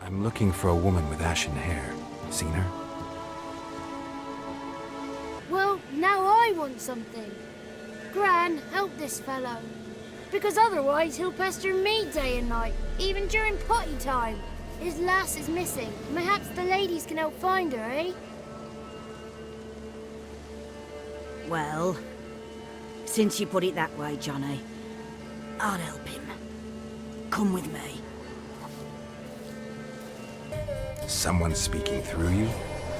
I'm looking for a woman with ashen hair. Seen her? Well, now I want something. Gran, help this fellow. Because otherwise he'll pester me day and night, even during potty time. His lass is missing. Perhaps the ladies can help find her, eh? Well, since you put it that way, Johnny, I'll help him. Come with me. Someone speaking through you?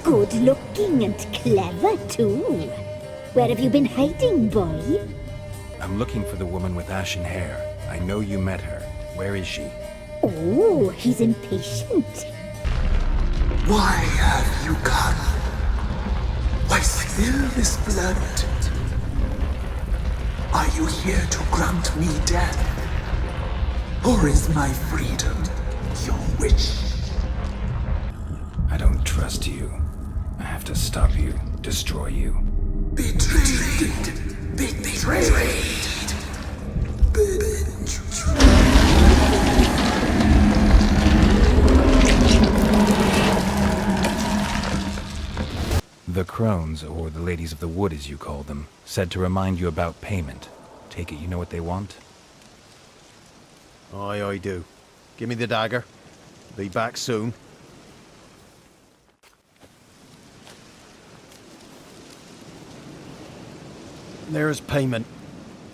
Good looking and clever, too. Where have you been hiding, boy? I'm looking for the woman with ashen hair. I know you met her. Where is she? Oh, he's impatient. Why have you come? Why spill this blood? Are you here to grant me death? Or is my freedom your wish? I don't trust you. I have to stop you, destroy you. Betrayed! Betrayed! The crones, or the ladies of the wood as you call them, said to remind you about payment. Take it you know what they want? Aye, I do. Give me the dagger. Be back soon. There's payment.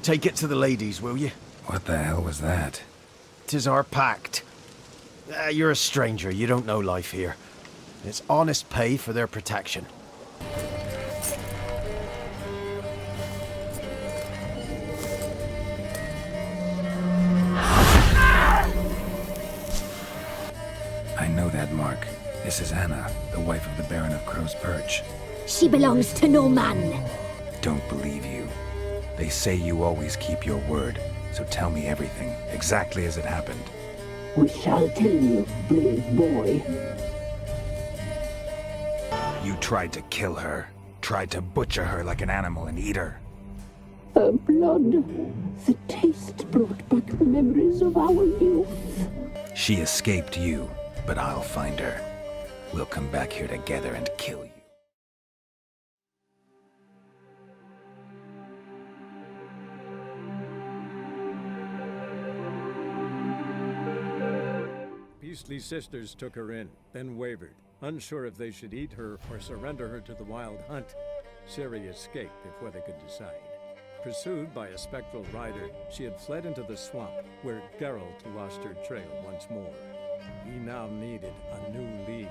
Take it to the ladies, will you? What the hell was that? 'Tis our pact. You're a stranger, you don't know life here. It's honest pay for their protection. I know that mark. This is Anna, the wife of the Baron of Crow's Perch. She belongs to no man. Don't believe you. They say you always keep your word, so tell me everything, exactly as it happened. We shall tell you, brave boy. You tried to kill her, tried to butcher her like an animal and eat her. Her blood, the taste brought back memories of our youth. She escaped you, but I'll find her. We'll come back here together and kill you. Beastly sisters took her in, then wavered, unsure if they should eat her or surrender her to the wild hunt. Ciri escaped before they could decide. Pursued by a spectral rider, she had fled into the swamp, where Geralt lost her trail once more. He now needed a new lead.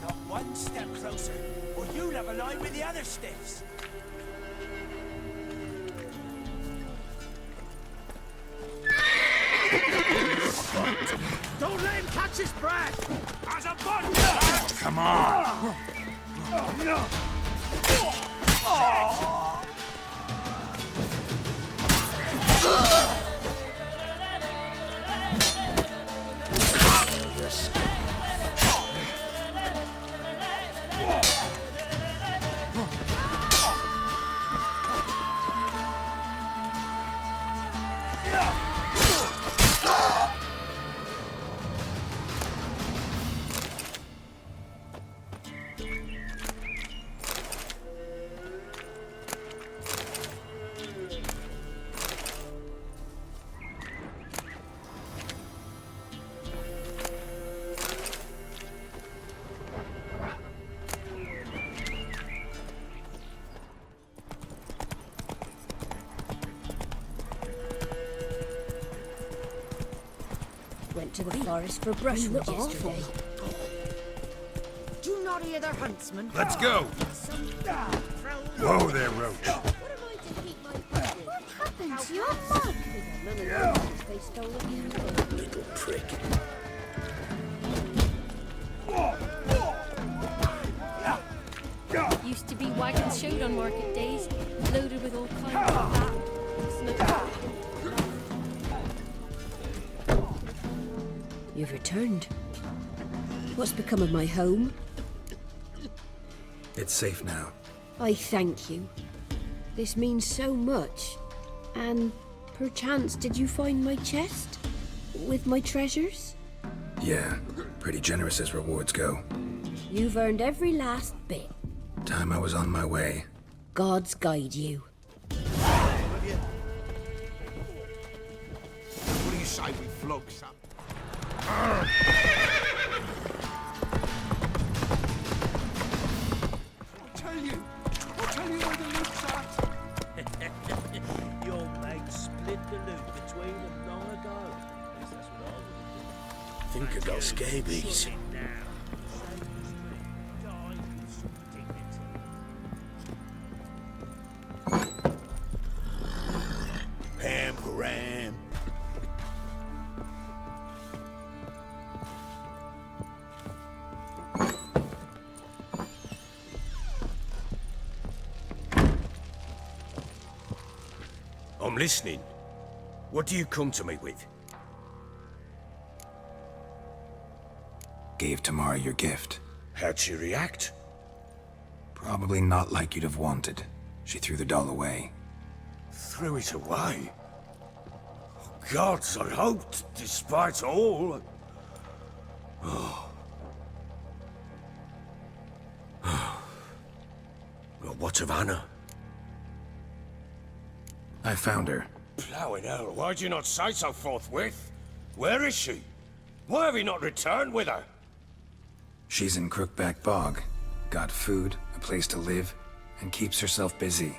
Not one step closer, or you'll have a line with the other stiffs. Don't let him catch his breath! As a bun! Come on! Went to the forest for brushwood yesterday. Do you not hear their huntsman? Let's go! Whoa there, Roach. What happened to your mug? They stole it. Little prick. Used to be wagons showed on market days, loaded with all kinds of fat. You've returned. What's become of my home? It's safe now. I thank you. This means so much. And perchance did you find my chest? With my treasures? Yeah, pretty generous as rewards go. You've earned every last bit. Time I was on my way. Gods guide you. What do you say we flog some? I'll tell you where the loot's at. Your mate split the loot between them long ago. At least that's what I would do. Think I got scabies. Pam. I'm listening. What do you come to me with? Gave Tamara your gift. How'd she react? Probably not like you'd have wanted. She threw the doll away. Threw it away? Oh, gods, I hoped, despite all... Oh. Well, what of Anna? I found her. Plowing hell, why'd you not say so forthwith? Where is she? Why have you not returned with her? She's in Crookback Bog. Got food, a place to live, and keeps herself busy.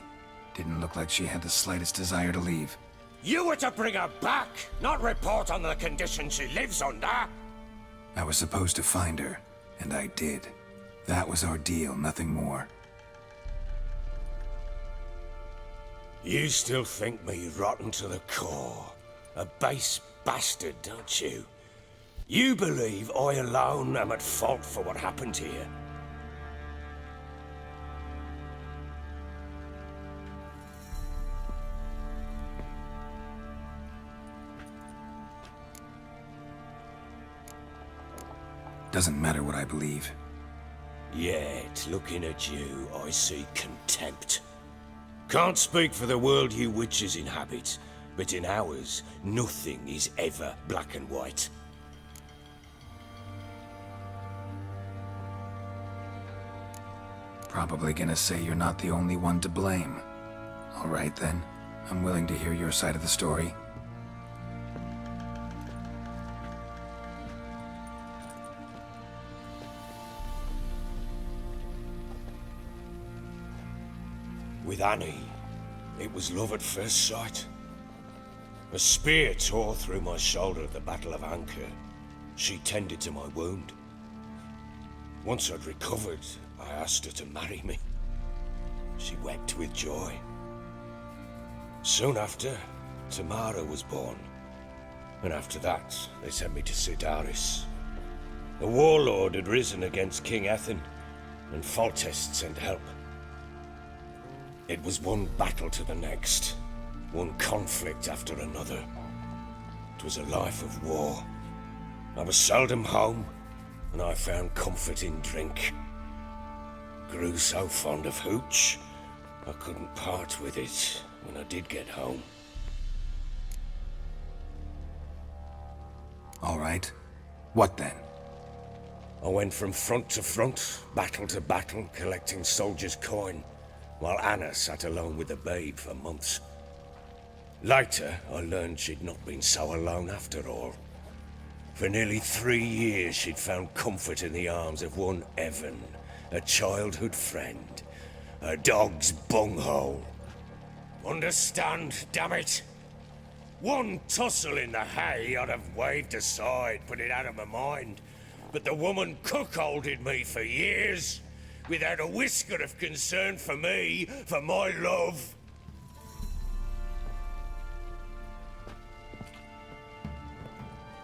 Didn't look like she had the slightest desire to leave. You were to bring her back, not report on the conditions she lives under! I was supposed to find her, and I did. That was our deal, nothing more. You still think me rotten to the core. A base bastard, don't you? You believe I alone am at fault for what happened here. Doesn't matter what I believe. Yet, looking at you, I see contempt. Can't speak for the world you witches inhabit, but in ours, nothing is ever black and white. Probably gonna say you're not the only one to blame. All right then, I'm willing to hear your side of the story. With Annie, it was love at first sight. A spear tore through my shoulder at the Battle of Anchor. She tended to my wound. Once I'd recovered, I asked her to marry me. She wept with joy. Soon after, Tamara was born. And after that, they sent me to Sidaris. A warlord had risen against King Ethan, and Foltest sent help. It was one battle to the next, one conflict after another. It was a life of war. I was seldom home, and I found comfort in drink. Grew so fond of hooch, I couldn't part with it when I did get home. All right. What then? I went from front to front, battle to battle, collecting soldiers' coin, while Anna sat alone with the babe for months. Later, I learned she'd not been so alone after all. For nearly 3 years, she'd found comfort in the arms of one Evan, a childhood friend, a dog's bunghole. Understand, damn it? One tussle in the hay I'd have waved aside, put it out of my mind. But the woman cuckolded me for years, without a whisker of concern for me, for my love.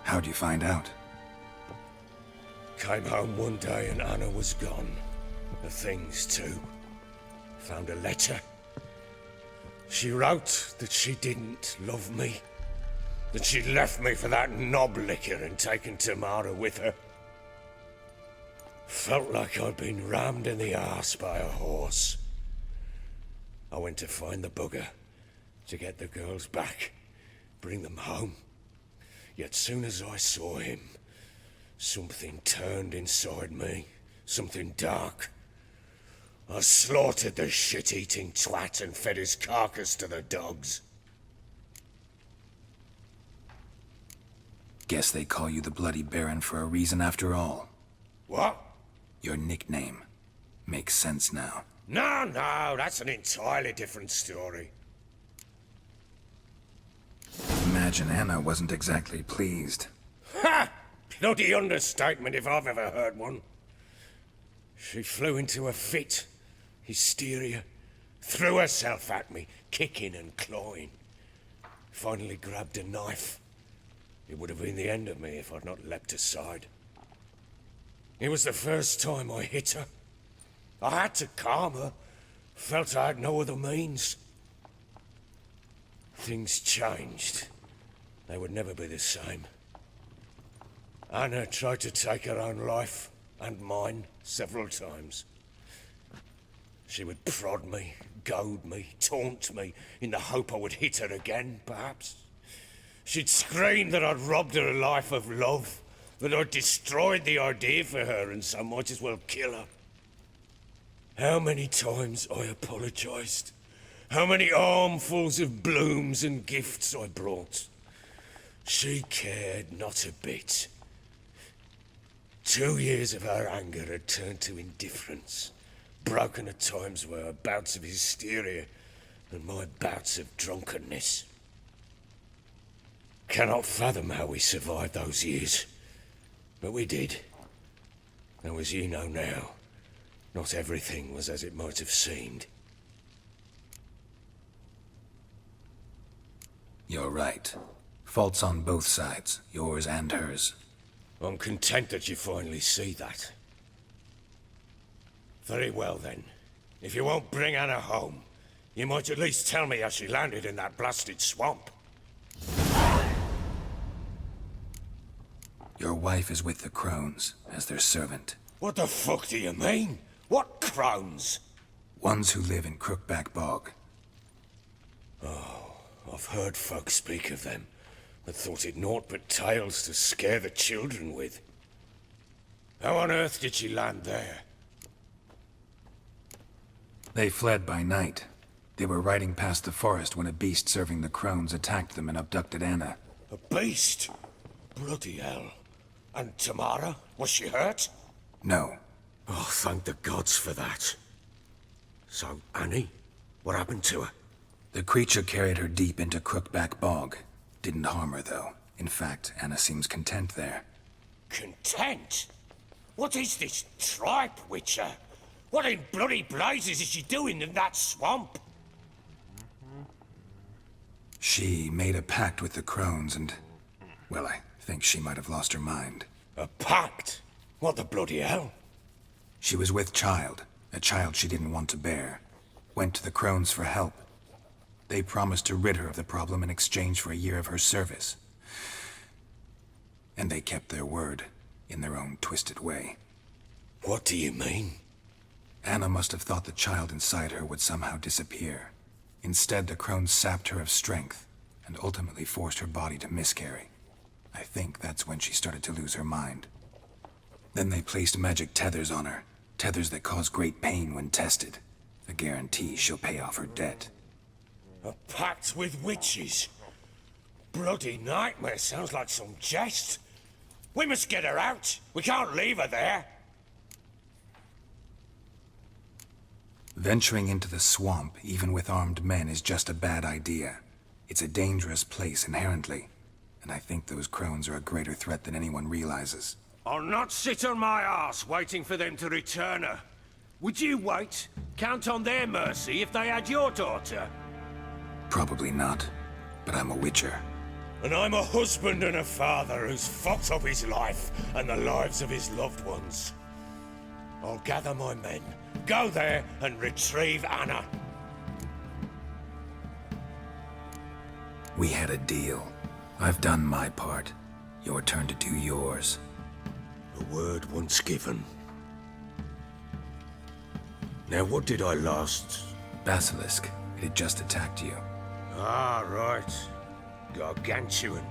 How'd you find out? Came home one day and Anna was gone. The things too. Found a letter. She wrote that she didn't love me. That she'd left me for that knob licker and taken Tamara with her. Felt like I'd been rammed in the arse by a horse. I went to find the bugger, to get the girls back, bring them home. Yet soon as I saw him, something turned inside me, something dark. I slaughtered the shit-eating twat and fed his carcass to the dogs. Guess they call you the Bloody Baron for a reason after all. What? Your nickname. Makes sense now. No, that's an entirely different story. Imagine Anna wasn't exactly pleased. Ha! Bloody understatement if I've ever heard one. She flew into a fit. Hysteria. Threw herself at me, kicking and clawing. Finally grabbed a knife. It would have been the end of me if I'd not leapt aside. It was the first time I hit her. I had to calm her. Felt I had no other means. Things changed. They would never be the same. Anna tried to take her own life, and mine, several times. She would prod me, goad me, taunt me, in the hope I would hit her again, perhaps. She'd scream that I'd robbed her life of love, that I'd destroyed the idea for her, and so might as well kill her. How many times I apologized. How many armfuls of blooms and gifts I brought. She cared not a bit. 2 years of her anger had turned to indifference, broken at times by her bouts of hysteria and my bouts of drunkenness. Cannot fathom how we survived those years, but we did. Though as you know now, not everything was as it might have seemed. You're right. Faults on both sides, yours and hers. I'm content that you finally see that. Very well then. If you won't bring Anna home, you might at least tell me how she landed in that blasted swamp. Your wife is with the crones, as their servant. What the fuck do you mean? What crones? Ones who live in Crookback Bog. Oh, I've heard folk speak of them, but thought it naught but tales to scare the children with. How on earth did she land there? They fled by night. They were riding past the forest when a beast serving the crones attacked them and abducted Anna. A beast? Bloody hell. And Tamara? Was she hurt? No. Oh, thank the gods for that. So, Annie? What happened to her? The creature carried her deep into Crookback Bog. Didn't harm her, though. In fact, Anna seems content there. Content? What is this tripe, Witcher? What in bloody blazes is she doing in that swamp? She made a pact with the crones and... well, I think she might have lost her mind. A pact? What the bloody hell? She was with child, a child she didn't want to bear. Went to the crones for help. They promised to rid her of the problem in exchange for a year of her service. And they kept their word, in their own twisted way. What do you mean? Anna must have thought the child inside her would somehow disappear. Instead, the crones sapped her of strength, and ultimately forced her body to miscarry. I think that's when she started to lose her mind. Then they placed magic tethers on her, tethers that cause great pain when tested. A guarantee she'll pay off her debt. A pact with witches? Bloody nightmare, sounds like some jest. We must get her out. We can't leave her there. Venturing into the swamp, even with armed men, is just a bad idea. It's a dangerous place inherently, and I think those crones are a greater threat than anyone realizes. I'll not sit on my arse waiting for them to return her. Would you wait? Count on their mercy if they had your daughter? Probably not, but I'm a witcher. And I'm a husband and a father who's fucked up his life and the lives of his loved ones. I'll gather my men, go there and retrieve Anna. We had a deal. I've done my part. Your turn to do yours. A word once given. Now what did I last? Basilisk. It had just attacked you. Ah, right. Gargantuan.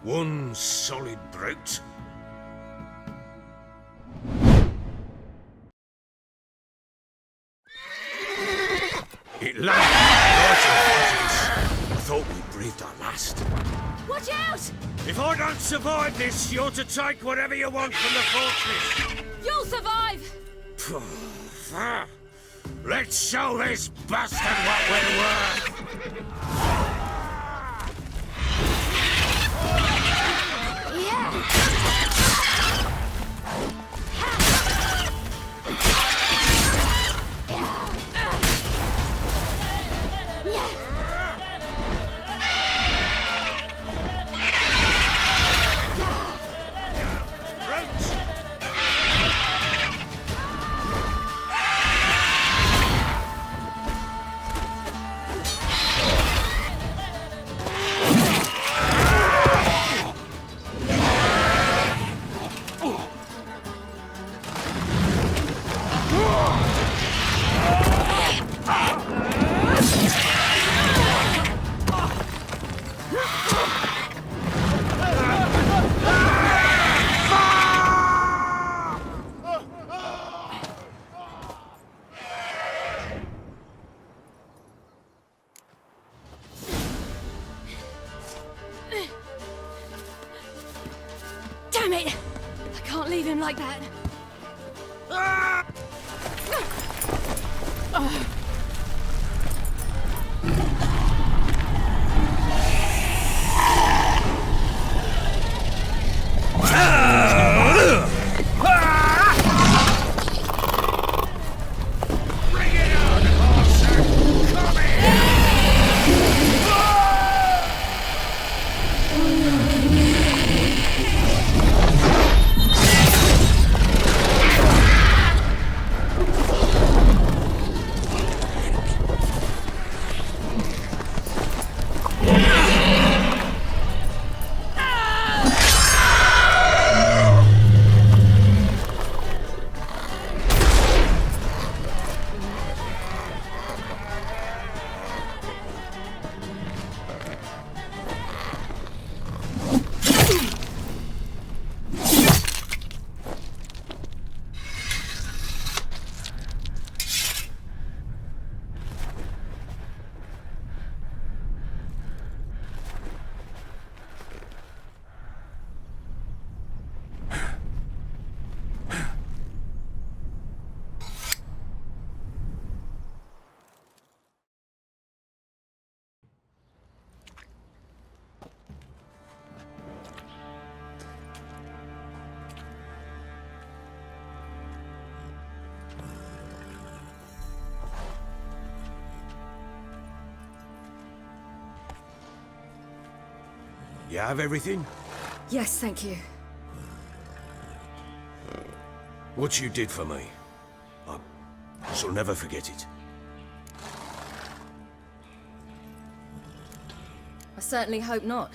One solid brute. It landed right in front of us. I thought we breathed our last. Watch out! If I don't survive this, you're to take whatever you want from the fortress. You'll survive! Let's show this bastard what we're worth! Damn it! I can't leave him like that. You have everything? Yes, thank you. What you did for me, I shall never forget it. I certainly hope not.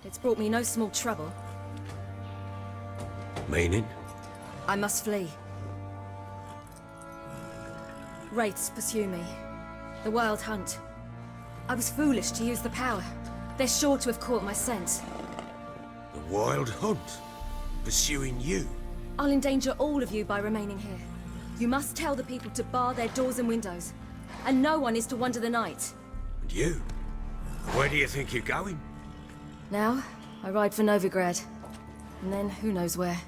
It's brought me no small trouble. Meaning? I must flee. Wraiths pursue me. The Wild Hunt. I was foolish to use the power. They're sure to have caught my scent. The Wild Hunt? Pursuing you? I'll endanger all of you by remaining here. You must tell the people to bar their doors and windows. And no one is to wander the night. And you? Where do you think you're going? Now, I ride for Novigrad. And then who knows where.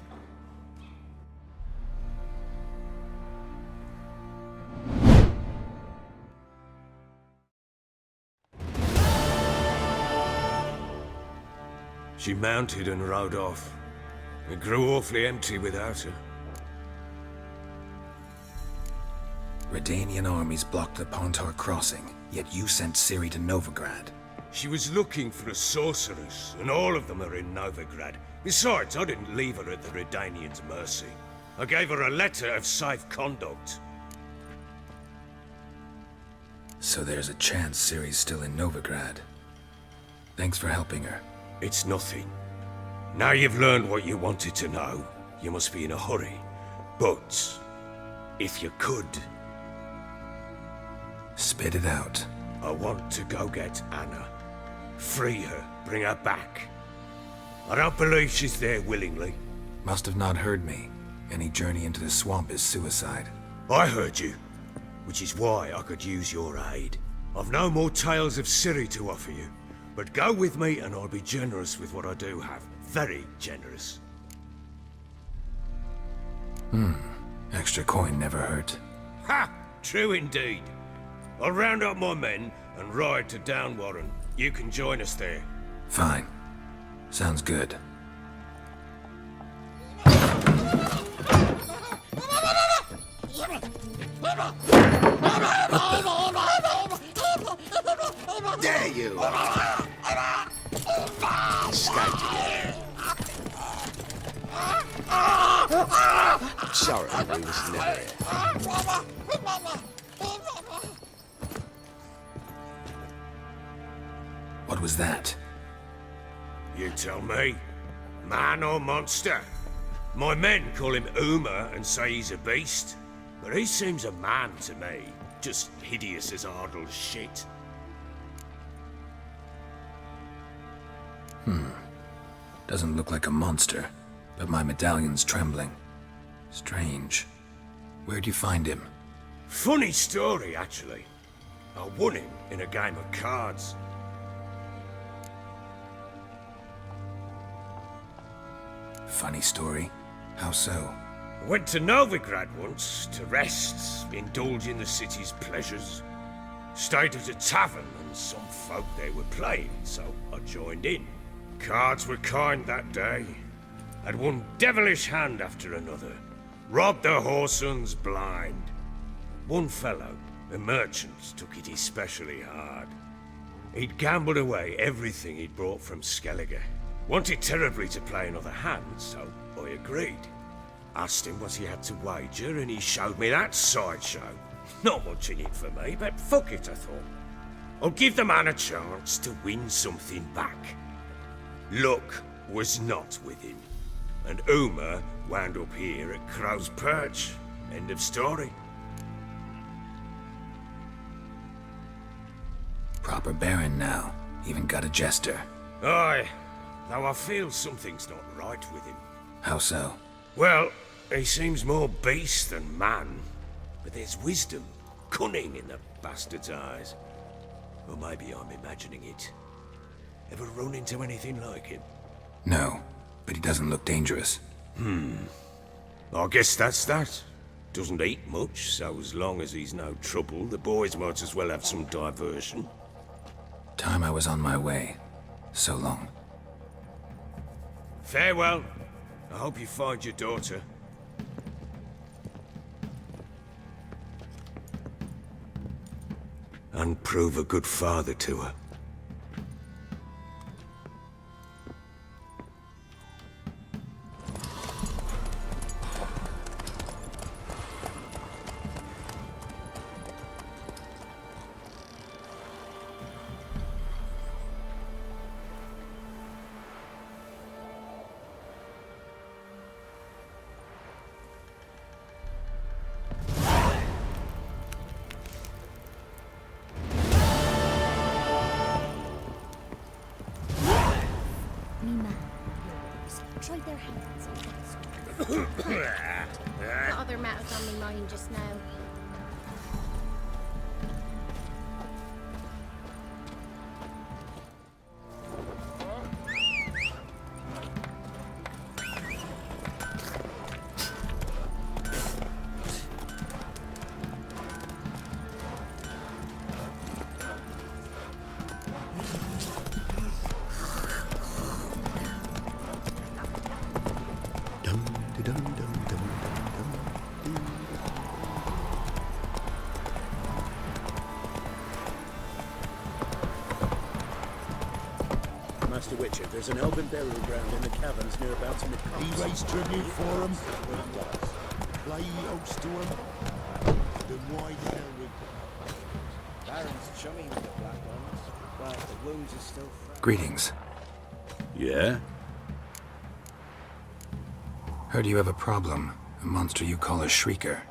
She mounted and rode off. It grew awfully empty without her. Redanian armies blocked the Pontar crossing, yet you sent Ciri to Novigrad. She was looking for a sorceress, and all of them are in Novigrad. Besides, I didn't leave her at the Redanians' mercy. I gave her a letter of safe conduct. So there's a chance Ciri's still in Novigrad. Thanks for helping her. It's nothing. Now you've learned what you wanted to know, you must be in a hurry. But, if you could... Spit it out. I want to go get Anna. Free her, bring her back. I don't believe she's there willingly. Must have not heard me. Any journey into the swamp is suicide. I heard you, which is why I could use your aid. I've no more tales of Ciri to offer you, but go with me and I'll be generous with what I do have. Very generous. Extra coin never hurt. Ha! True indeed. I'll round up my men and ride to Downwarren. You can join us there. Fine. Sounds good. There you are! Escaped again. Sorry, we was never here. What was that? You tell me. Man or monster? My men call him Uma and say he's a beast, but he seems a man to me. Just hideous as Ardle's shit. Doesn't look like a monster, but my medallion's trembling. Strange. Where'd you find him? Funny story, actually. I won him in a game of cards. Funny story? How so? I went to Novigrad once to rest, indulge in the city's pleasures. Stayed at a tavern and some folk there were playing, so I joined in. Cards were kind that day. Had one devilish hand after another. Robbed the whoresons blind. One fellow, a merchant, took it especially hard. He'd gambled away everything he'd brought from Skellige. Wanted terribly to play another hand, so I agreed. Asked him what he had to wager, and he showed me that sideshow. Not much in it for me, but fuck it, I thought. I'll give the man a chance to win something back. Luck was not with him, and Uma wound up here at Crow's Perch. End of story. Proper baron now. Even got a jester. Aye, though I feel something's not right with him. How so? Well, he seems more beast than man, but there's wisdom, cunning in the bastard's eyes. Or maybe I'm imagining it. Ever run into anything like him? No, but he doesn't look dangerous. I guess that's that. Doesn't eat much, so as long as he's no trouble, the boys might as well have some diversion. Time I was on my way. So long. Farewell. I hope you find your daughter. And prove a good father to her. Try their hands on this. Got other matters on my mind just now. Master Witcher, there's an elven burial ground in the caverns near about to He raised tribute for him. Play host to him. Then why the hell would... Baron's chummy with the black ones, but the wounds are still fresh. Greetings. Yeah? Heard you have a problem. A monster you call a shrieker.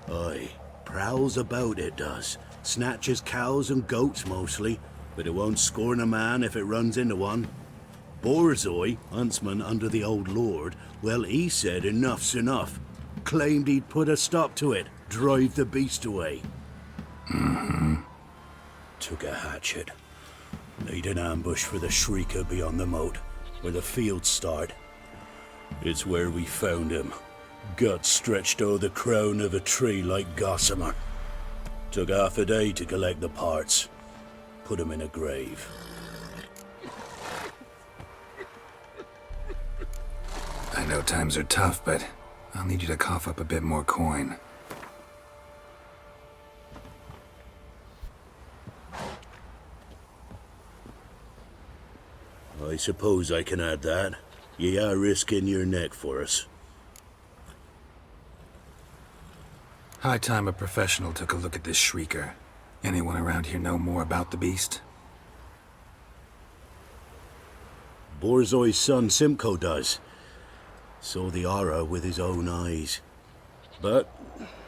Aye. Prowls about, it does. Snatches cows and goats mostly, but it won't scorn a man if it runs into one. Borzoi, huntsman under the old lord, well, he said enough's enough. Claimed he'd put a stop to it, drive the beast away. Took a hatchet. Laid an ambush for the Shrieker beyond the moat, where the fields start. It's where we found him. Guts stretched o'er the crown of a tree like gossamer. Took half a day to collect the parts. Put him in a grave. I know times are tough, but I'll need you to cough up a bit more coin. I suppose I can add that. Ye are risking your neck for us. High time a professional took a look at this Shrieker. Anyone around here know more about the beast? Borzoi's son Simcoe does. Saw the aura with his own eyes. But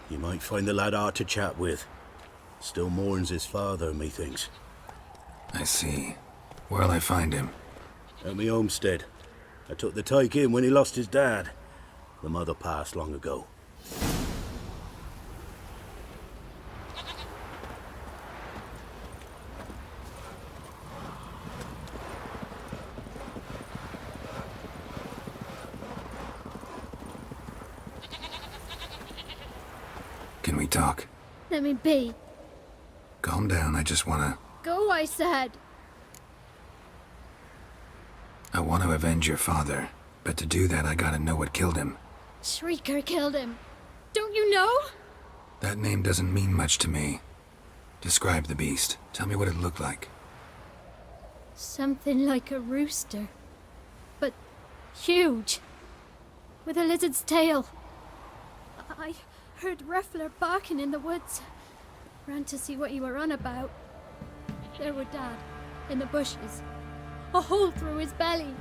you might find the lad hard to chat with. Still mourns his father, methinks. I see. Where'll I find him? At me homestead. I took the tyke in when he lost his dad. The mother passed long ago. Can we talk? Let me be. Calm down, I just wanna... Go, I said. I want to avenge your father, but to do that I gotta know what killed him. Shrieker killed him. Don't you know? That name doesn't mean much to me. Describe the beast. Tell me what it looked like. Something like a rooster. But huge. With a lizard's tail. I heard Ruffler barking in the woods. Ran to see what you were on about. There were Dad, in the bushes. A hole through his belly.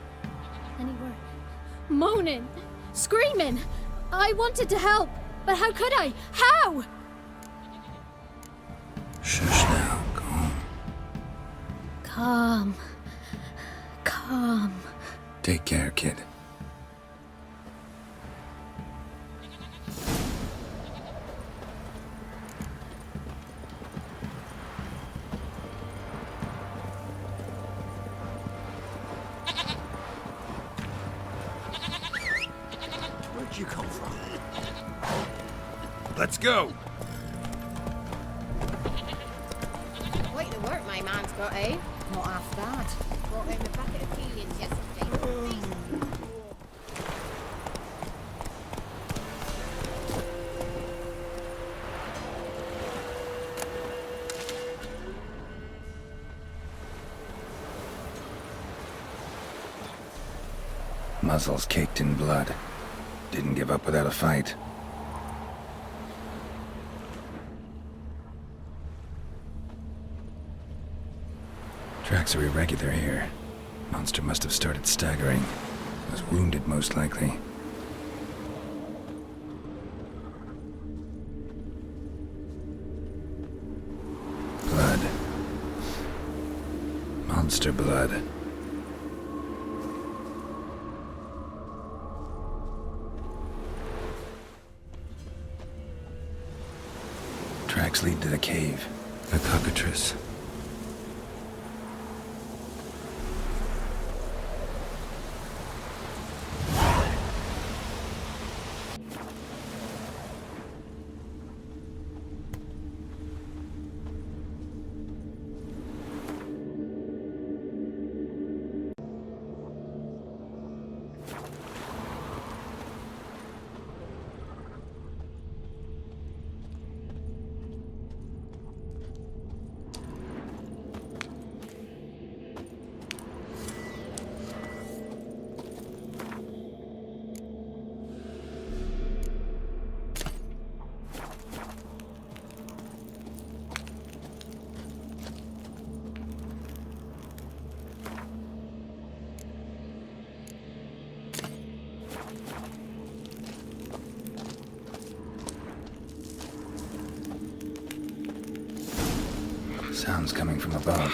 And he were moaning, screaming. I wanted to help, but how could I? How? Shush now, calm. Calm. Calm. Take care, kid. Where'd you come from? Let's go! Quite the work my man's got, eh? Not half bad. Brought him a bucket of peelings yesterday. Muzzles caked in blood. Didn't give up without a fight. Tracks are irregular here. Monster must have started staggering. Was wounded, most likely. Blood. Monster blood. Tracks lead to the cave. A cockatrice. Sounds coming from above.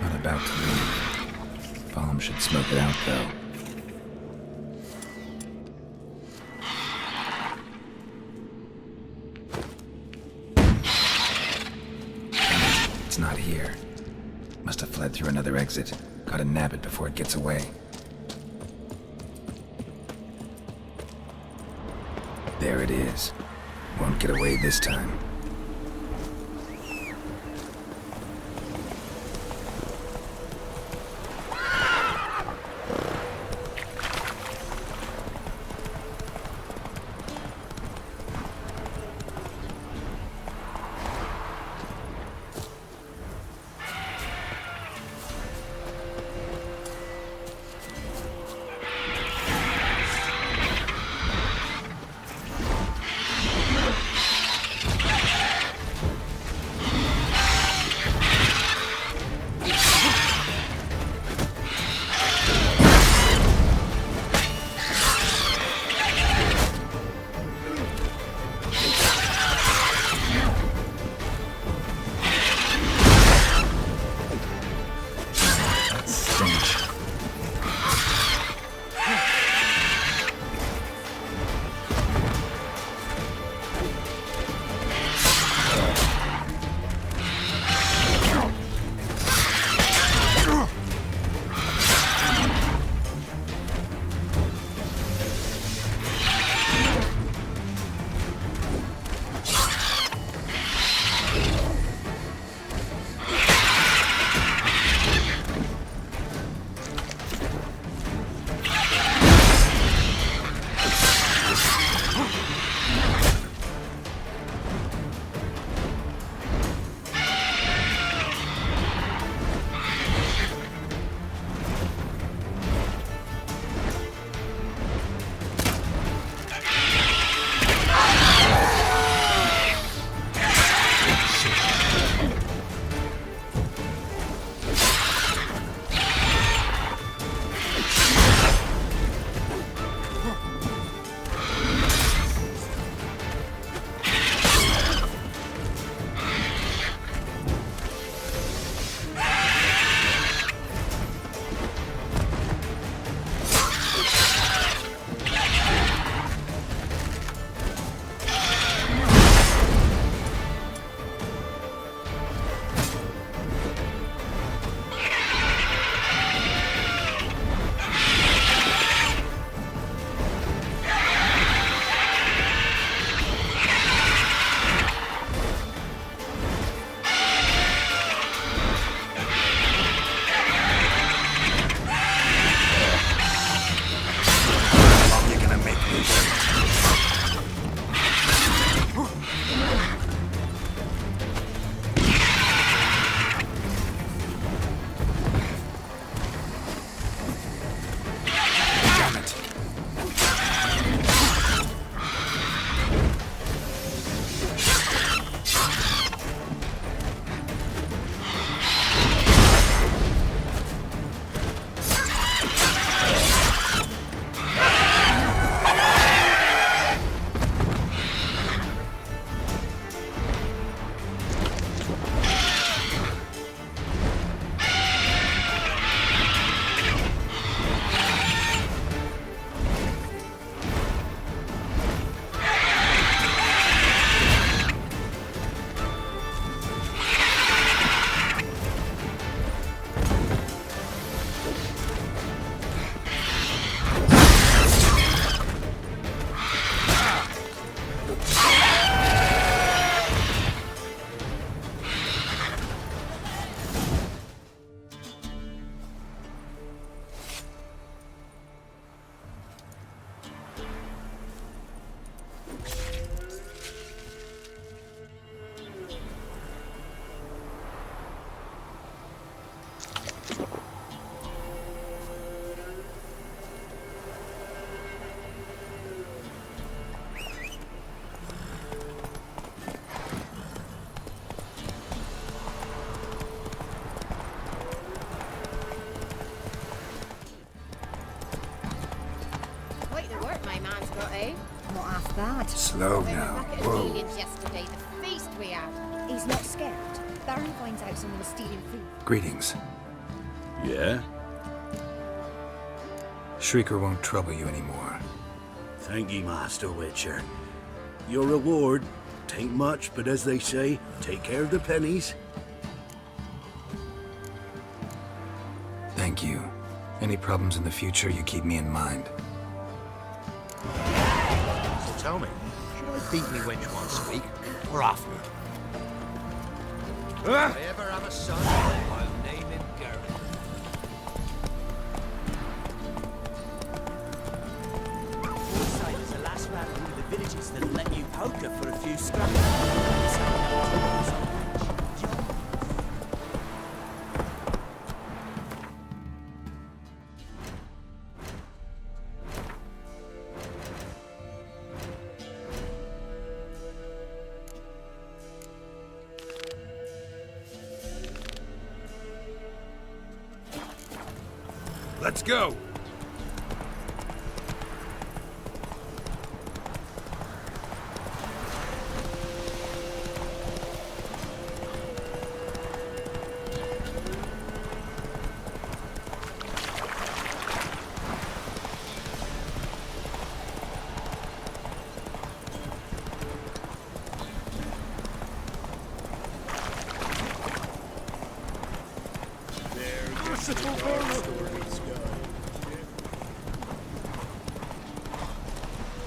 Not about to leave. Bomb should smoke it out, though. It's not here. Must have fled through another exit. Gotta nab it before it gets away. There it is. Won't get away this time. the work my man's got, eh? Not half bad. Slow Got him a now. bucket of Whoa. peelings yesterday, the feast we had. He's not scared. Baron finds out someone was stealing food. Greetings. Yeah? Shrieker won't trouble you anymore. Thank ye, Master Witcher. Your reward, tain't much, but as they say, take care of the pennies. Thank you. Any problems in the future, you keep me in mind. So tell me, should I beat me wench once a week, or often? If I ever have a son, I'll name him Geralt. Foresight is the last man through the villages that'll let you poker for a few scraps. Let's go!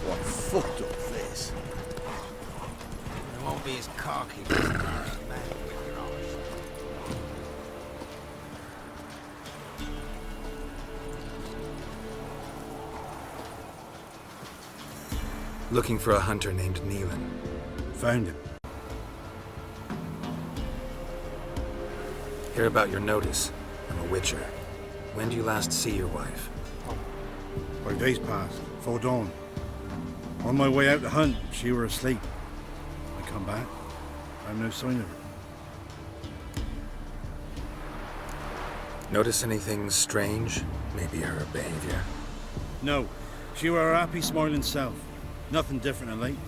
What fucked up this? It won't be as cocky as the nearest man with your eyes. Looking for a hunter named Neelan. Found him. Hear about your notice. I'm a witcher. When do you last see your wife? 5 days passed, 'fore dawn. On my way out to hunt, she were asleep. I come back, I've no sign of her. Notice anything strange? Maybe her behavior? No, she were her happy, smiling self. Nothing different than late.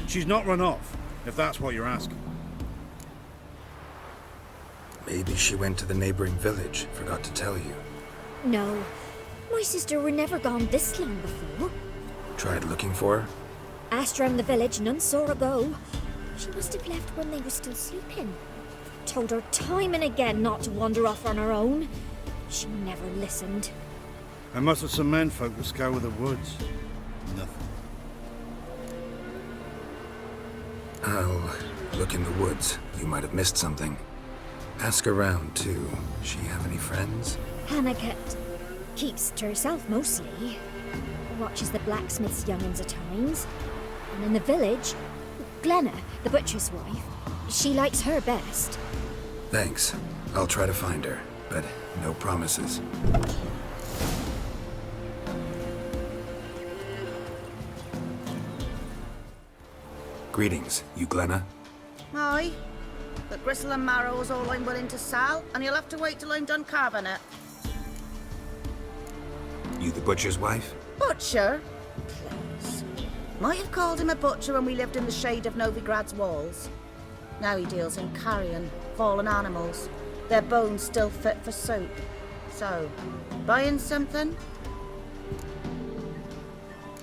She's not run off, if that's what you're asking. Maybe she went to the neighboring village, forgot to tell you. No, my sister were never gone this long before. Tried looking for her? Asked round the village, none saw her go. She must have left when they were still sleeping. Told her time and again not to wander off on her own. She never listened. I must have some menfolk to scour the woods. Nothing. I'll look in the woods. You might have missed something. Ask around, too. She have any friends? Hannah keeps to herself mostly. Watches the blacksmith's young'uns at times. And in the village, Glenna, the butcher's wife, she likes her best. Thanks. I'll try to find her, but no promises. Greetings, you Glenna? Aye. But gristle and marrow is all I'm willing to sell, and you'll have to wait till I'm done carving it. You the butcher's wife? Butcher? Please. Might have called him a butcher when we lived in the shade of Novigrad's walls. Now he deals in carrion, fallen animals. Their bones still fit for soup. So, buying something?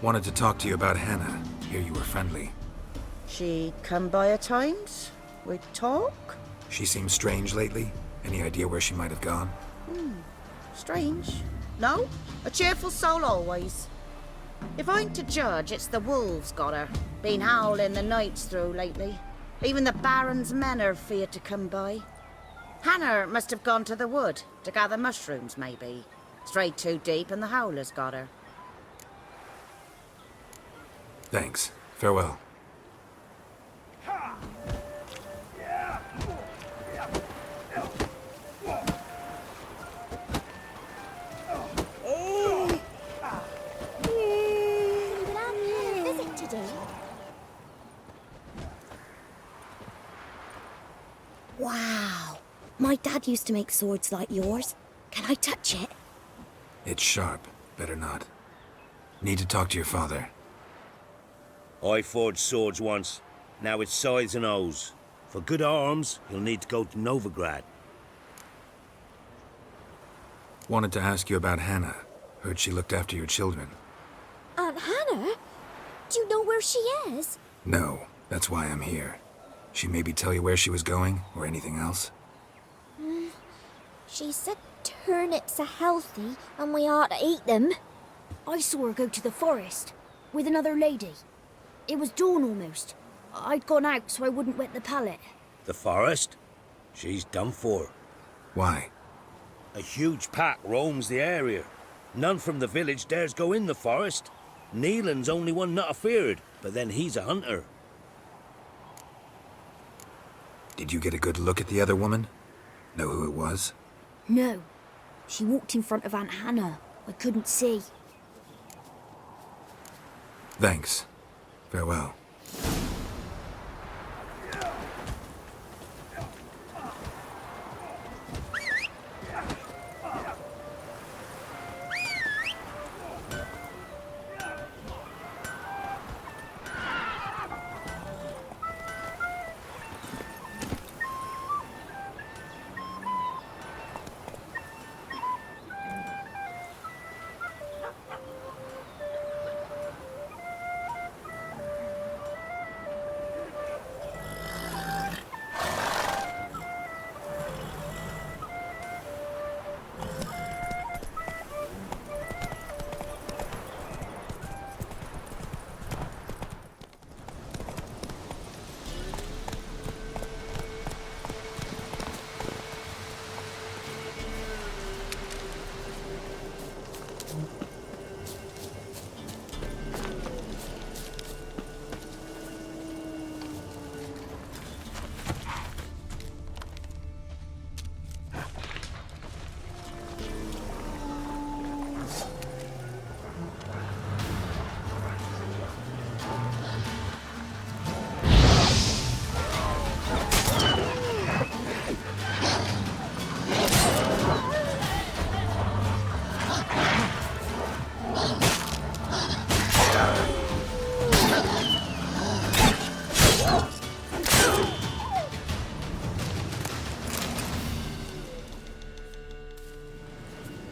Wanted to talk to you about Hannah. Hear you were friendly. She come by at times? We talk? She seems strange lately. Any idea where she might have gone? Strange. No? A cheerful soul always. If I'm to judge, it's the wolves got her. Been howling the nights through lately. Even the Baron's men are feared to come by. Hannah must have gone to the wood to gather mushrooms, maybe. Strayed too deep and the howlers got her. Thanks. Farewell. Wow. My dad used to make swords like yours. Can I touch it? It's sharp. Better not. Need to talk to your father. I forged swords once. Now it's scythes and hoes. For good arms, you'll need to go to Novigrad. Wanted to ask you about Hannah. Heard she looked after your children. Aunt Hannah? Do you know where she is? No, that's why I'm here. She maybe tell you where she was going, or anything else? She said turnips are healthy and we ought to eat them. I saw her go to the forest with another lady. It was dawn almost. I'd gone out so I wouldn't wet the pallet. The forest? She's done for. Why? A huge pack roams the area. None from the village dares go in the forest. Neelan's only one not afeared, but then he's a hunter. Did you get a good look at the other woman? Know who it was? No. She walked in front of Aunt Hannah. I couldn't see. Thanks. Farewell.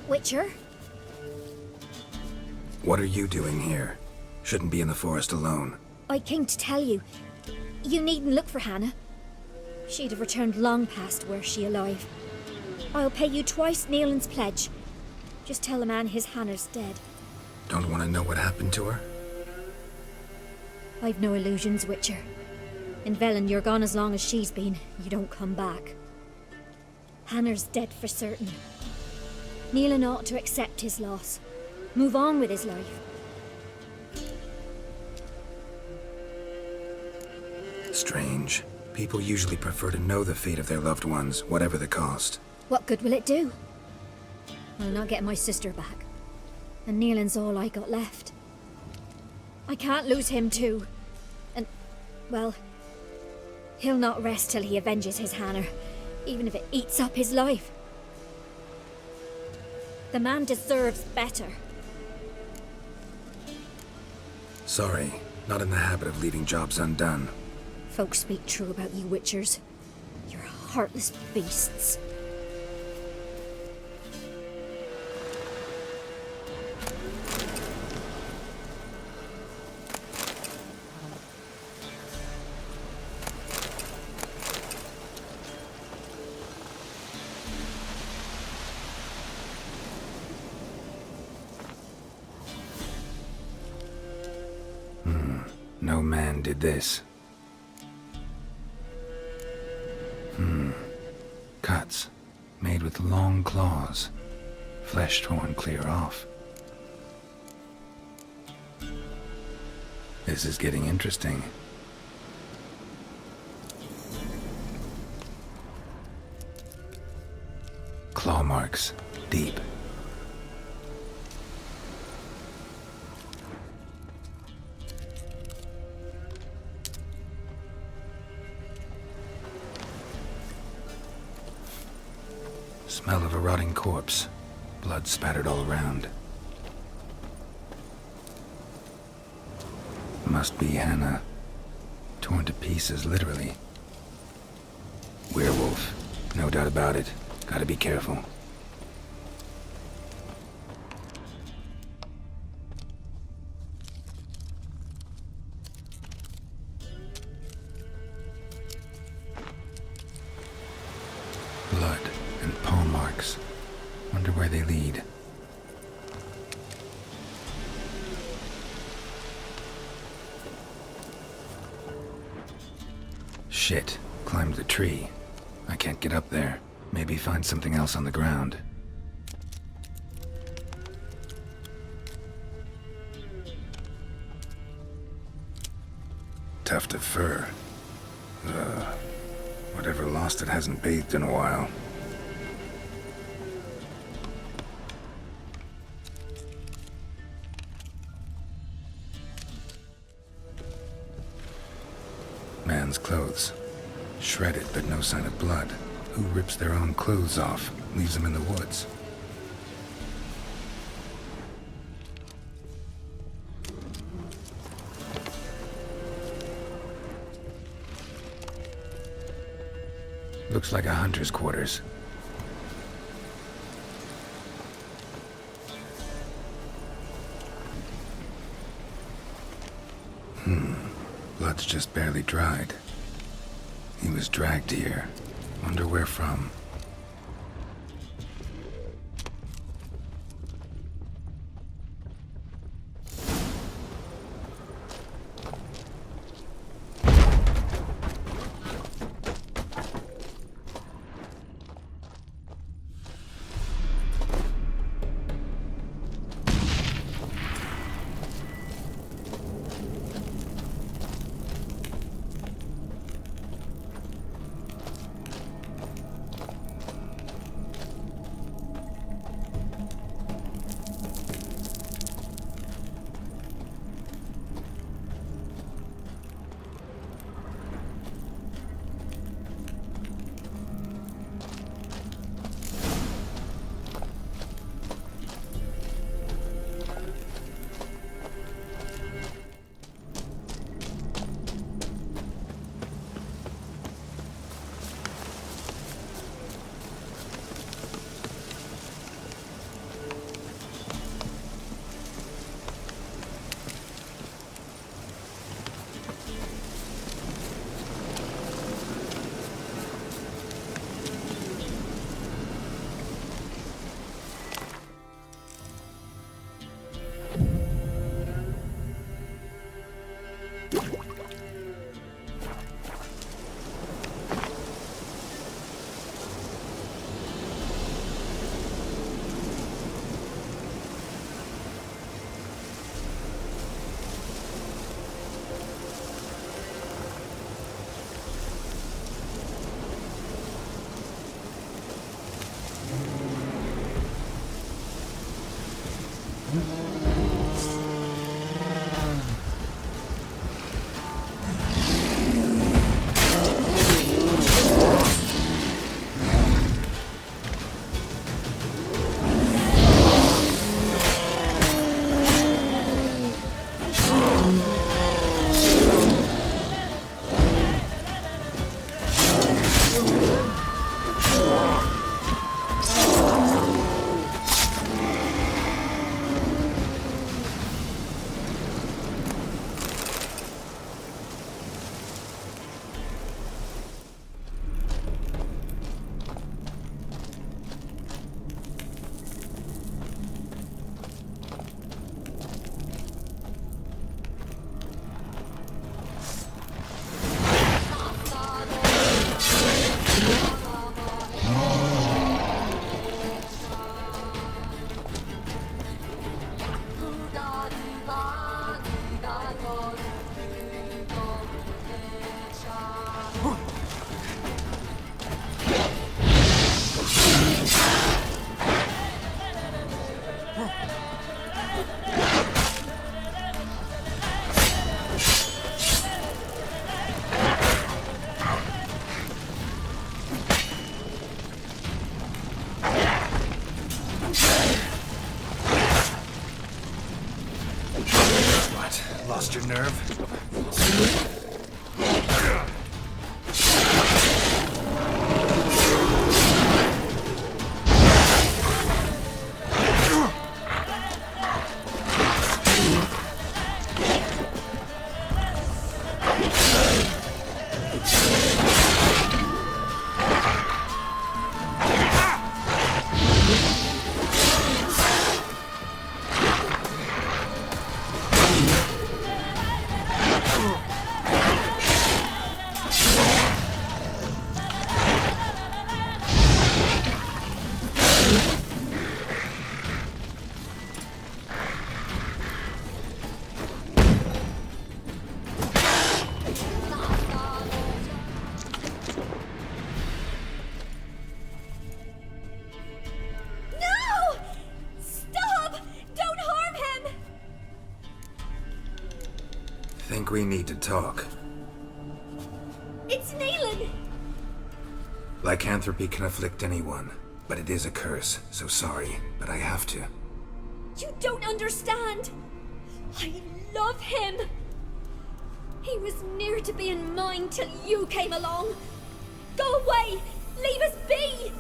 Witcher? What are you doing here? Shouldn't be in the forest alone. I came to tell you. You needn't look for Hannah. She'd have returned long past were she alive. I'll pay you twice Neelan's pledge. Just tell the man his Hannah's dead. Don't want to know what happened to her? I've no illusions, Witcher. In Velen, you're gone as long as she's been. You don't come back. Hannah's dead for certain. Neelan ought to accept his loss. Move on with his life. Strange. People usually prefer to know the fate of their loved ones, whatever the cost. What good will it do? I'll not get my sister back. And Neelan's all I got left. I can't lose him too. And, well, he'll not rest till he avenges his Hannah, even if it eats up his life. The man deserves better. Sorry, not in the habit of leaving jobs undone. Folks speak true about you Witchers. You're heartless beasts. No man did this. Cuts, made with long claws. Flesh torn clear off. This is getting interesting. Claw marks, deep. Smell of a rotting corpse. Blood spattered all around. Must be Hannah. Torn to pieces, literally. Werewolf. No doubt about it. Gotta be careful. Blood and paw marks. Wonder where they lead. Shit. Climbed the tree. I can't get up there. Maybe find something else on the ground. Tuft of fur. Whatever lost it hasn't bathed in a while. Man's clothes. Shredded, but no sign of blood. Who rips their own clothes off, leaves them in the woods? Looks like a hunter's quarters. Blood's just barely dried. He was dragged here. Wonder where from. What? Lost your nerve? Think we need to talk. It's Neelan! Lycanthropy can afflict anyone, but it is a curse, so sorry, but I have to. You don't understand! I love him! He was near to being mine till you came along! Go away! Leave us be!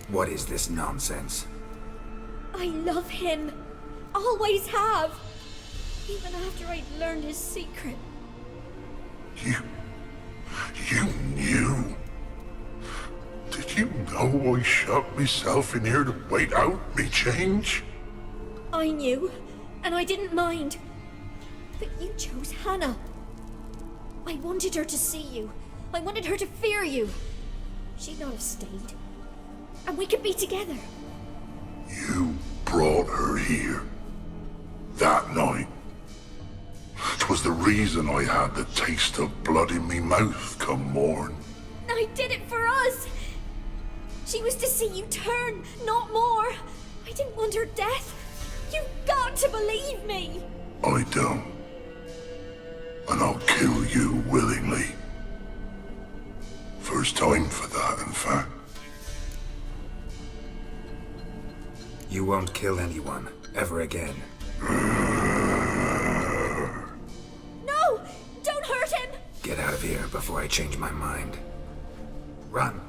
What is this nonsense? I love him! Always have! Even after I'd learned his secret. You knew? Did you know I shut myself in here to wait out me change? I knew, and I didn't mind. But you chose Hannah. I wanted her to see you. I wanted her to fear you. She'd not have stayed. And we could be together. You brought her here. That night. 'Twas the reason I had the taste of blood in me mouth come morn. I did it for us. She was to see you turn, not more. I didn't want her death. You've got to believe me. I don't. And I'll kill you willingly. First time for that, in fact. You won't kill anyone, ever again. No! Don't hurt him! Get out of here before I change my mind. Run.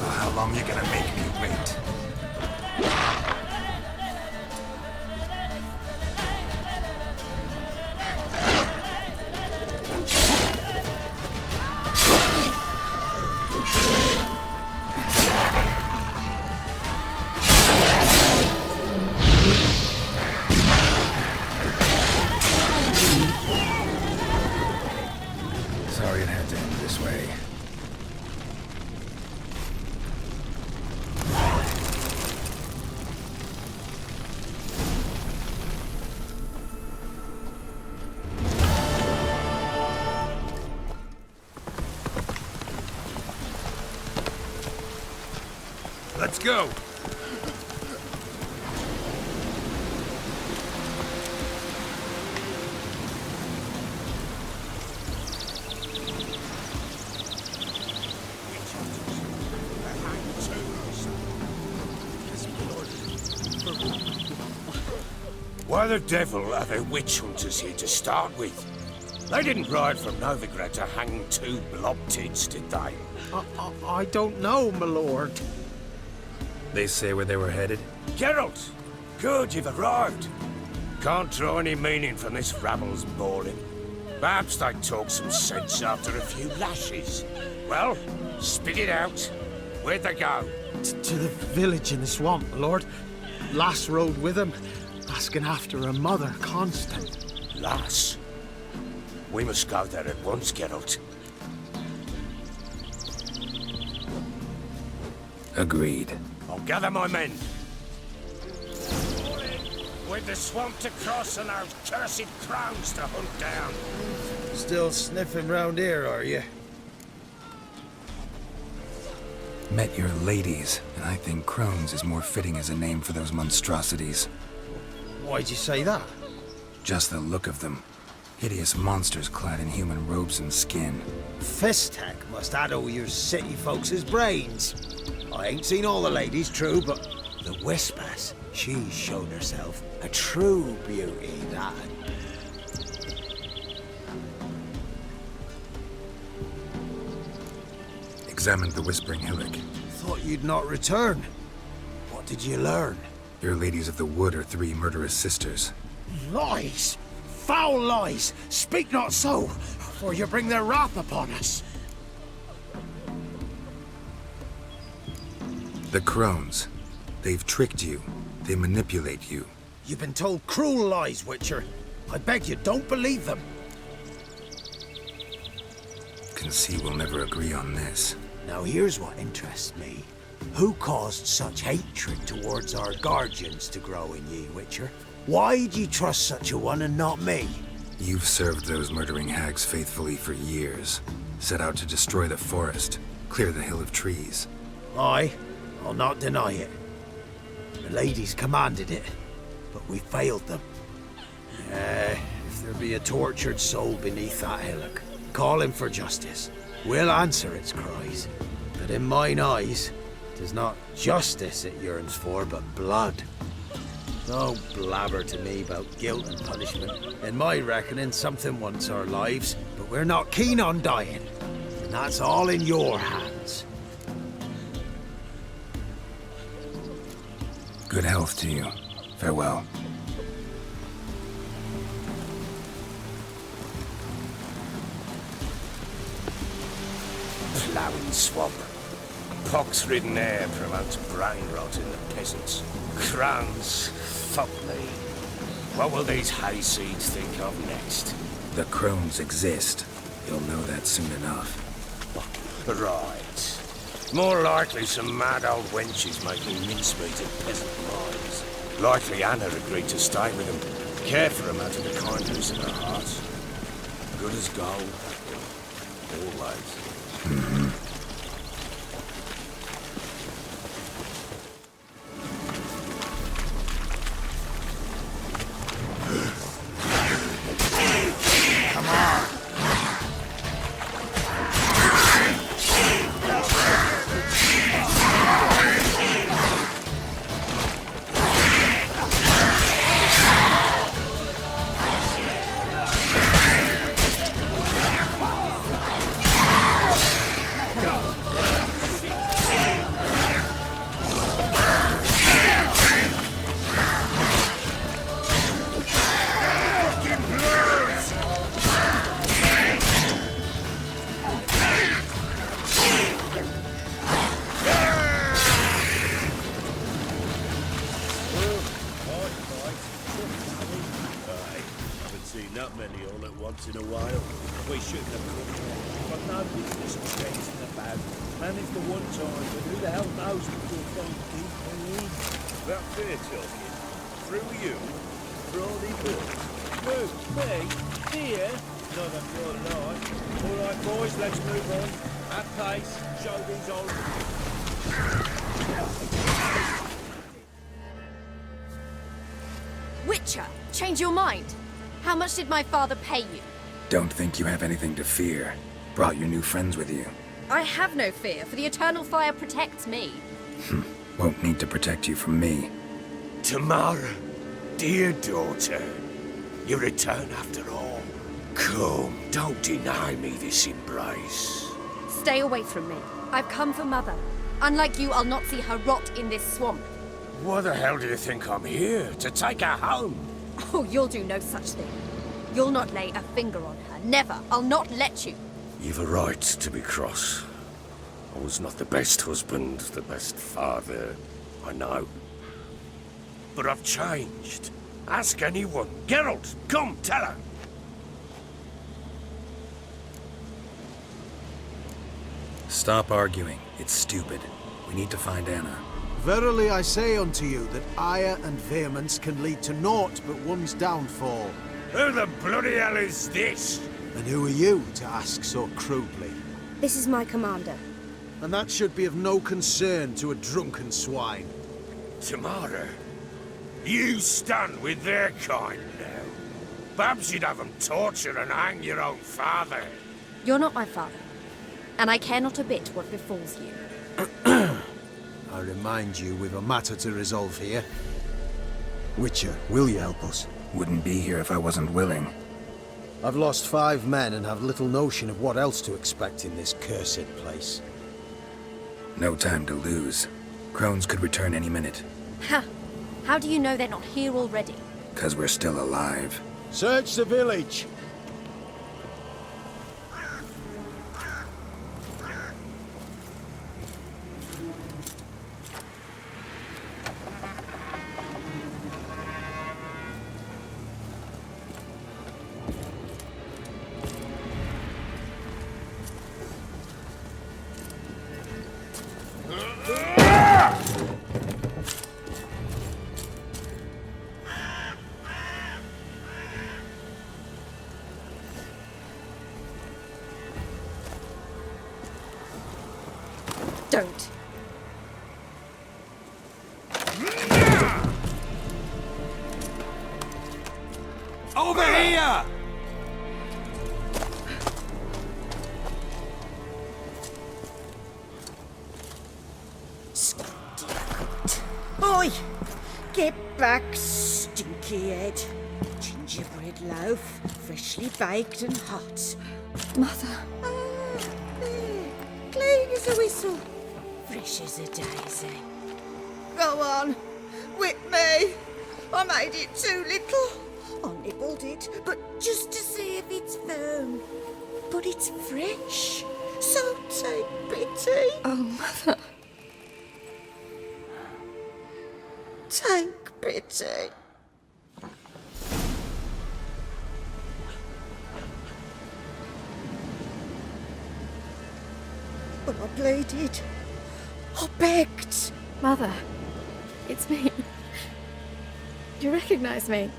Well, how long you gonna make me wait? Sorry it had to end this way. Let's go! Why the devil are there witch hunters here to start with? They didn't ride from Novigrad to hang two blob-tits, did they? I don't know, my lord. They say where they were headed? Geralt! Good, you've arrived. Can't draw any meaning from this rabble's bawling. Perhaps they talk some sense after a few lashes. Well, spit it out. Where'd they go? To the village in the swamp, my lord. Lass rode with him, asking after her mother, Constant. Lass? We must go there at once, Geralt. Agreed. I'll gather my men. With the swamp to cross and those cursed crows to hunt down. Still sniffing round here, are you? Met your ladies, and I think crones is more fitting as a name for those monstrosities. Why'd you say that? Just the look of them. Hideous monsters clad in human robes and skin. Fistek must addle your city folks' brains. I ain't seen all the ladies, true, but the Whispers, she's shown herself a true beauty, that. Examined the Whispering Hillock. Thought you'd not return. What did you learn? Your ladies of the wood are 3 murderous sisters. Lies! Foul lies! Speak not so, for you bring their wrath upon us. The crones. They've tricked you. They manipulate you. You've been told cruel lies, Witcher. I beg you, don't believe them. Can see we'll never agree on this. Now here's what interests me. Who caused such hatred towards our guardians to grow in ye, Witcher? Why'd you trust such a one and not me? You've served those murdering hags faithfully for years. Set out to destroy the forest, clear the hill of trees. Aye, I'll not deny it. The ladies commanded it, but we failed them. If there be a tortured soul beneath that hillock, calling for justice, we'll answer its cries. But in mine eyes, 'tis not justice it yearns for, but blood. Don't blabber to me about guilt and punishment. In my reckoning, something wants our lives, but we're not keen on dying. And that's all in your hands. Good health to you. Farewell. Ploughing swamp. Pox-ridden air promotes brain rot in the peasants. Crowns, fuck me. What will these hayseeds think of next? The crones exist. You'll know that soon enough. Right. More likely some mad old wenches making mincemeat of peasant minds. Likely Anna agreed to stay with them, care for them out of the kindness in her heart. Good as gold. Always. In a while, we shouldn't have come here. But no business chasing about. And it's the one time, but who the hell knows what you'll find in? That fair talking. Through you, Brawley Wood. Who? Me? Here? Not a good lie. All right, boys, let's move on. At pace, show these old... Witcher, change your mind. How much did my father pay you? Don't think you have anything to fear. Brought your new friends with you. I have no fear, for the eternal fire protects me. Won't need to protect you from me. Tamara, dear daughter, you return after all. Come, don't deny me this embrace. Stay away from me. I've come for Mother. Unlike you, I'll not see her rot in this swamp. Why the hell do you think I'm here? To take her home? Oh, you'll do no such thing. You'll not lay a finger on her. Never. I'll not let you. You've a right to be cross. I was not the best husband, the best father, I know. But I've changed. Ask anyone. Geralt, come, tell her. Stop arguing. It's stupid. We need to find Anna. Verily I say unto you that ire and vehemence can lead to naught but one's downfall. Who the bloody hell is this? And who are you to ask so crudely? This is my commander. And that should be of no concern to a drunken swine. Tamara, you stand with their kind now. Perhaps you'd have them torture and hang your own father. You're not my father, and I care not a bit what befalls you. I remind you, we've a matter to resolve here. Witcher, will you help us? Wouldn't be here if I wasn't willing. I've lost 5 men and have little notion of what else to expect in this cursed place. No time to lose. Crones could return any minute. Ha! How do you know they're not here already? 'Cause we're still alive. Search the village! Don't. Over here! Oi! Get back, stinky head. Gingerbread loaf, freshly baked and hot. Mother. There. Clean as a whistle. Fresh as a daisy. Go on. Whip me. I made it too little. I nibbled it, but just to see if it's firm. But it's fresh. So take pity. Oh, Mother. Take pity. But I pleaded. I begged. Mother. It's me. You recognize me?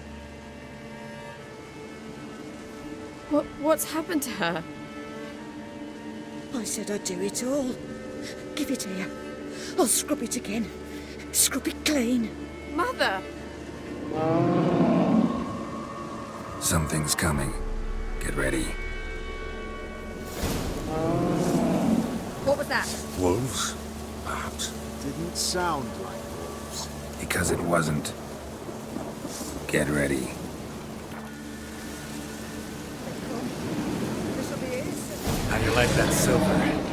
What's happened to her? I said I'd do it all. Give it here. I'll scrub it again. Scrub it clean. Mother! Something's coming. Get ready. What was that? Wolves? Perhaps. Didn't sound like wolves. Because it wasn't. Get ready. How do you like that silver?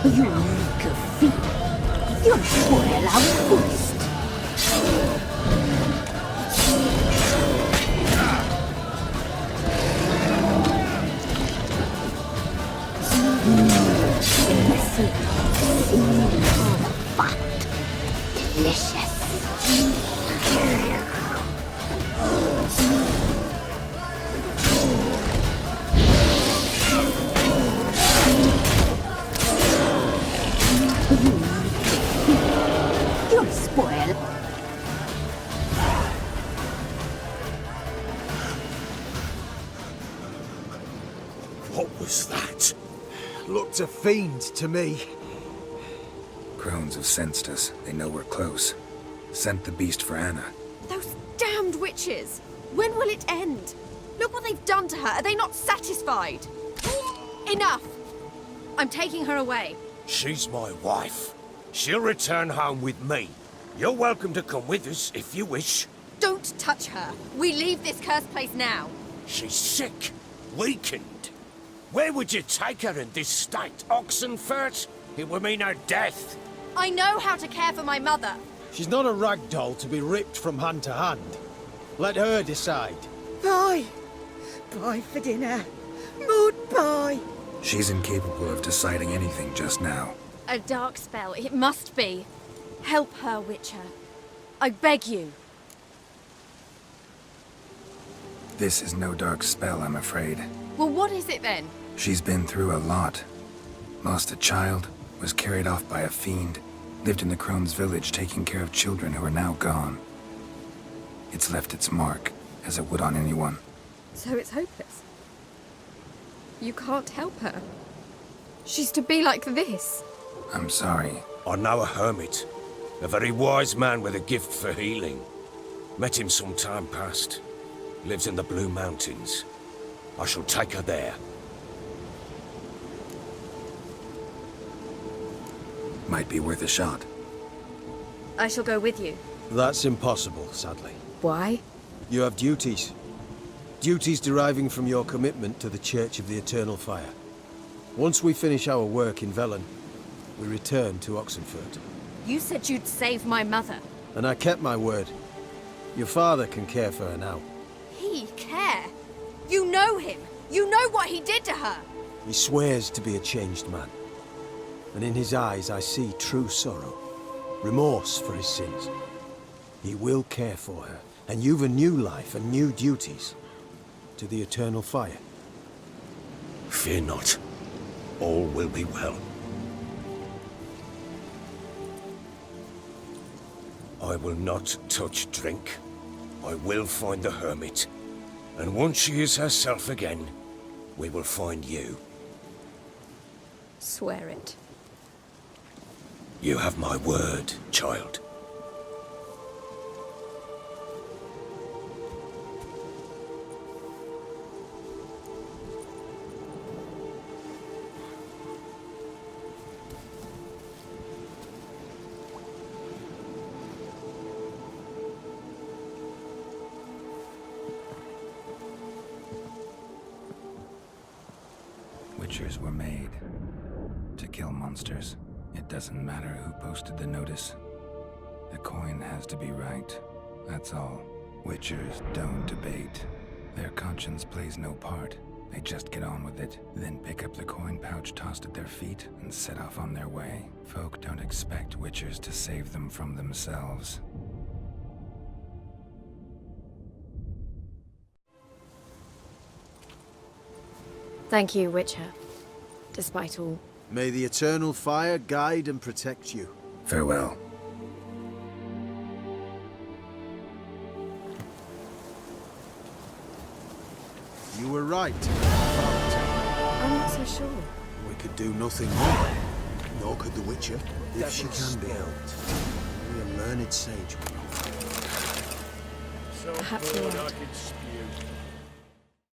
You reek of fear. You'll spoil our feast. Delicious. You'll spoil. What was that? Looked a fiend to me. Crones have sensed us. They know we're close. Sent the beast for Anna. Those damned witches! When will it end? Look what they've done to her. Are they not satisfied? Enough! I'm taking her away. She's my wife. She'll return home with me. You're welcome to come with us if you wish. Don't touch her. We leave this cursed place now. She's sick, weakened. Where would you take her in this state? Oxenfurt? It would mean her death. I know how to care for my mother. She's not a rag doll to be ripped from hand to hand. Let her decide. Bye. Bye for dinner. Mood bye. She's incapable of deciding anything just now. A dark spell. It must be. Help her, Witcher. I beg you. This is no dark spell, I'm afraid. Well, what is it then? She's been through a lot. Lost a child, was carried off by a fiend, lived in the Crone's village taking care of children who are now gone. It's left its mark, as it would on anyone. So it's hopeless. You can't help her. She's to be like this. I'm sorry. I know a hermit. A very wise man with a gift for healing. Met him some time past. Lives in the Blue Mountains. I shall take her there. Might be worth a shot. I shall go with you. That's impossible, sadly. Why? You have duties. Duties deriving from your commitment to the Church of the Eternal Fire. Once we finish our work in Velen, we return to Oxenfurt. You said you'd save my mother. And I kept my word. Your father can care for her now. He care? You know him. You know what he did to her. He swears to be a changed man. And in his eyes I see true sorrow. Remorse for his sins. He will care for her. And you've a new life and new duties. To the Eternal Fire. Fear not. All will be well. I will not touch drink. I will find the hermit. And once she is herself again, we will find you. Swear it. You have my word, child. Witchers were made to kill monsters. It doesn't matter who posted the notice. The coin has to be right. That's all. Witchers don't debate. Their conscience plays no part. They just get on with it, then pick up the coin pouch tossed at their feet and set off on their way. Folk don't expect witchers to save them from themselves. Thank you, Witcher. Despite all. May the Eternal Fire guide and protect you. Farewell. You were right. I'm not so sure. We could do nothing more. Nor could the Witcher, if she can be helped. Only a learned sage will know. Perhaps you're right.